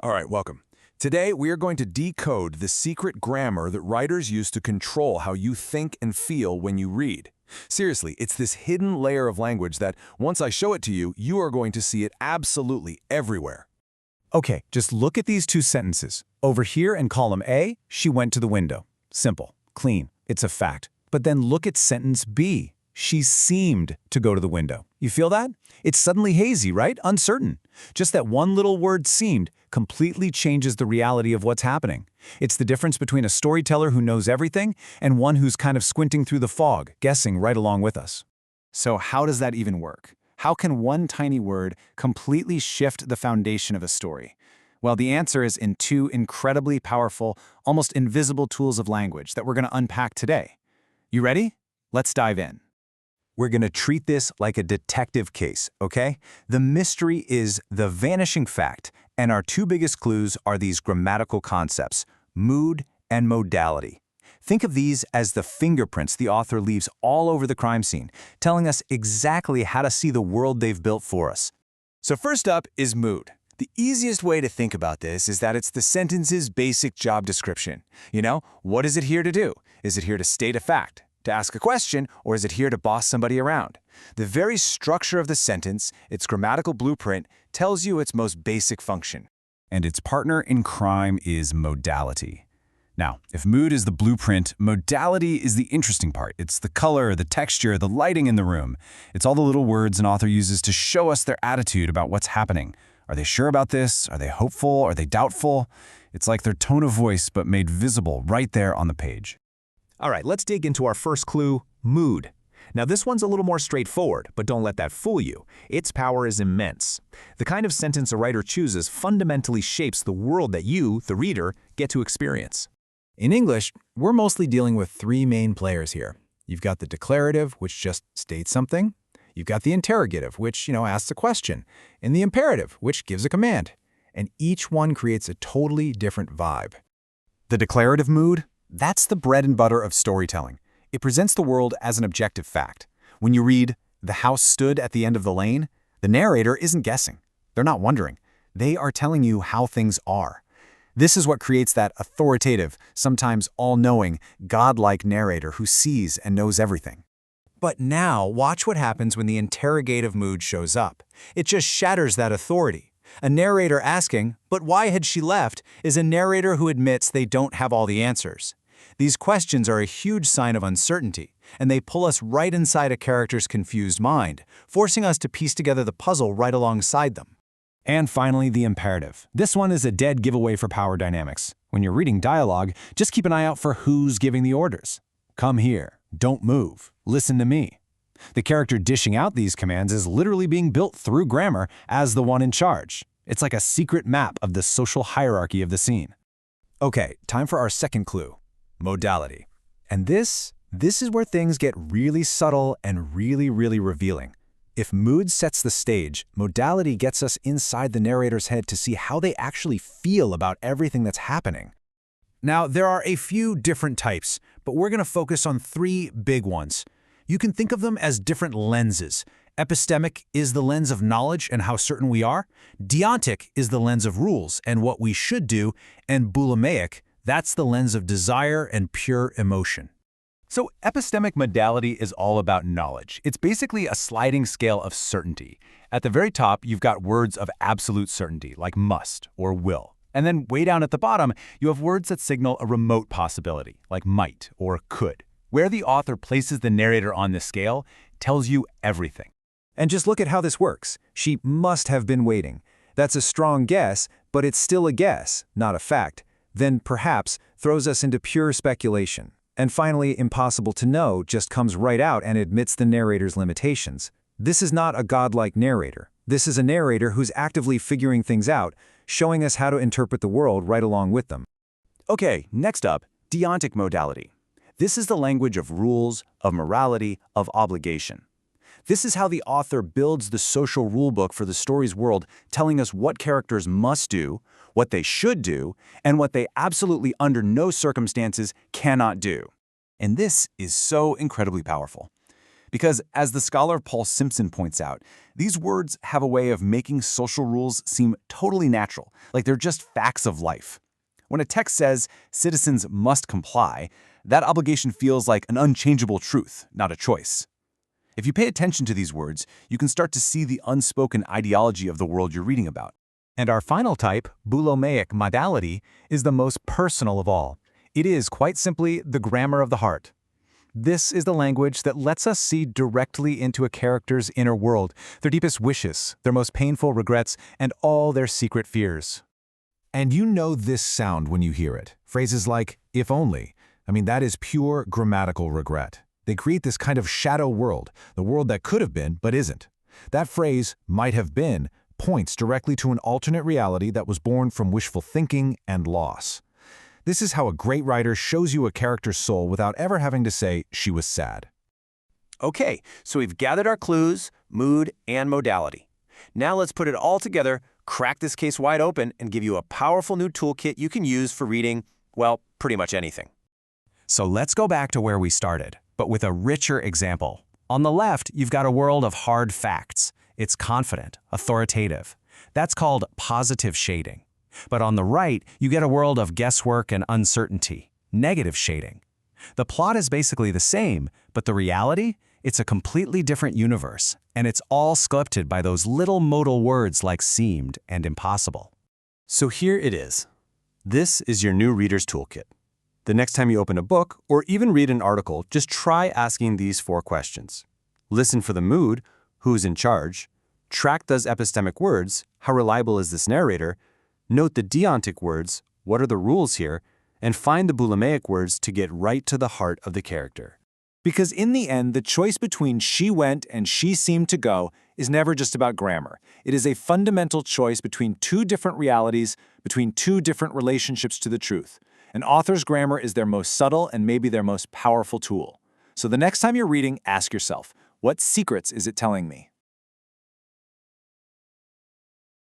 All right, welcome. Today, we are going to decode the secret grammar that writers use to control how you think and feel when you read. Seriously, it's this hidden layer of language that, once I show it to you, you are going to see it absolutely everywhere. Okay, just look at these two sentences. Over here in column A, she went to the window. Simple, clean, it's a fact. But then look at sentence B. She seemed to go to the window. You feel that? It's suddenly hazy, right? Uncertain. Just that one little word seemed completely changes the reality of what's happening. It's the difference between a storyteller who knows everything and one who's kind of squinting through the fog, guessing right along with us. So how does that even work? How can one tiny word completely shift the foundation of a story? Well, the answer is in two incredibly powerful, almost invisible tools of language that we're going to unpack today. You ready? Let's dive in. We're going to treat this like a detective case, okay? The mystery is the vanishing fact, and our two biggest clues are these grammatical concepts, mood and modality. Think of these as the fingerprints the author leaves all over the crime scene, telling us exactly how to see the world they've built for us. So first up is mood. The easiest way to think about this is that it's the sentence's basic job description. You know, what is it here to do? Is it here to state a fact? To ask a question, or is it here to boss somebody around? The very structure of the sentence, its grammatical blueprint, tells you its most basic function. And its partner in crime is modality. Now, if mood is the blueprint, modality is the interesting part. It's the color, the texture, the lighting in the room. It's all the little words an author uses to show us their attitude about what's happening. Are they sure about this? Are they hopeful? Are they doubtful? It's like their tone of voice, but made visible right there on the page. All right, let's dig into our first clue, mood. Now this one's a little more straightforward, but don't let that fool you. Its power is immense. The kind of sentence a writer chooses fundamentally shapes the world that you, the reader, get to experience. In English, we're mostly dealing with three main players here. You've got the declarative, which just states something. You've got the interrogative, which, asks a question. And the imperative, which gives a command. And each one creates a totally different vibe. The declarative mood? That's the bread and butter of storytelling. It presents the world as an objective fact. When you read, "The house stood at the end of the lane," the narrator isn't guessing. They're not wondering. They are telling you how things are. This is what creates that authoritative, sometimes all-knowing, godlike narrator who sees and knows everything. But now, watch what happens when the interrogative mood shows up. It just shatters that authority. A narrator asking, "But why had she left?" is a narrator who admits they don't have all the answers. These questions are a huge sign of uncertainty, and they pull us right inside a character's confused mind, forcing us to piece together the puzzle right alongside them. And finally, the imperative. This one is a dead giveaway for power dynamics. When you're reading dialogue, just keep an eye out for who's giving the orders. Come here, don't move, listen to me. The character dishing out these commands is literally being built through grammar as the one in charge. It's like a secret map of the social hierarchy of the scene. Okay, time for our second clue, modality. And this is where things get really subtle and really revealing. If mood sets the stage, modality gets us inside the narrator's head to see how they actually feel about everything that's happening. Now, there are a few different types, but we're going to focus on three big ones. You can think of them as different lenses. Epistemic is the lens of knowledge and how certain we are. Deontic is the lens of rules and what we should do. And Boulomaic, that's the lens of desire and pure emotion. So epistemic modality is all about knowledge. It's basically a sliding scale of certainty. At the very top, you've got words of absolute certainty, like must or will. And then way down at the bottom, you have words that signal a remote possibility, like might or could. Where the author places the narrator on this scale tells you everything. And just look at how this works. She must have been waiting. That's a strong guess, but it's still a guess, not a fact. Then perhaps throws us into pure speculation. And finally, impossible to know just comes right out and admits the narrator's limitations. This is not a godlike narrator. This is a narrator who's actively figuring things out, showing us how to interpret the world right along with them. Okay, next up, deontic modality. This is the language of rules, of morality, of obligation. This is how the author builds the social rulebook for the story's world, telling us what characters must do, what they should do, and what they absolutely under no circumstances cannot do. And this is so incredibly powerful. Because, as the scholar Paul Simpson points out, these words have a way of making social rules seem totally natural, like they're just facts of life. When a text says citizens must comply, that obligation feels like an unchangeable truth, not a choice. If you pay attention to these words, you can start to see the unspoken ideology of the world you're reading about. And our final type, Boulomaic modality, is the most personal of all. It is, quite simply, the grammar of the heart. This is the language that lets us see directly into a character's inner world, their deepest wishes, their most painful regrets, and all their secret fears. And you know this sound when you hear it. Phrases like, if only. That is pure grammatical regret. They create this kind of shadow world, the world that could have been but isn't. That phrase, might have been, points directly to an alternate reality that was born from wishful thinking and loss. This is how a great writer shows you a character's soul without ever having to say she was sad. Okay, so we've gathered our clues, mood, and modality. Now let's put it all together, crack this case wide open, and give you a powerful new toolkit you can use for reading, well, pretty much anything. So let's go back to where we started, but with a richer example. On the left, you've got a world of hard facts. It's confident, authoritative. That's called positive shading. But on the right, you get a world of guesswork and uncertainty, negative shading. The plot is basically the same, but the reality? It's a completely different universe, and it's all sculpted by those little modal words like seemed and impossible. So here it is. This is your new reader's toolkit. The next time you open a book or even read an article, just try asking these 4 questions. Listen for the mood, who's in charge? Track those epistemic words, how reliable is this narrator? Note the deontic words, what are the rules here? And find the Boulomaic words to get right to the heart of the character. Because in the end, the choice between she went and she seemed to go is never just about grammar. It is a fundamental choice between 2 different realities, between 2 different relationships to the truth. An author's grammar is their most subtle and maybe their most powerful tool. So the next time you're reading, ask yourself, what secrets is it telling me?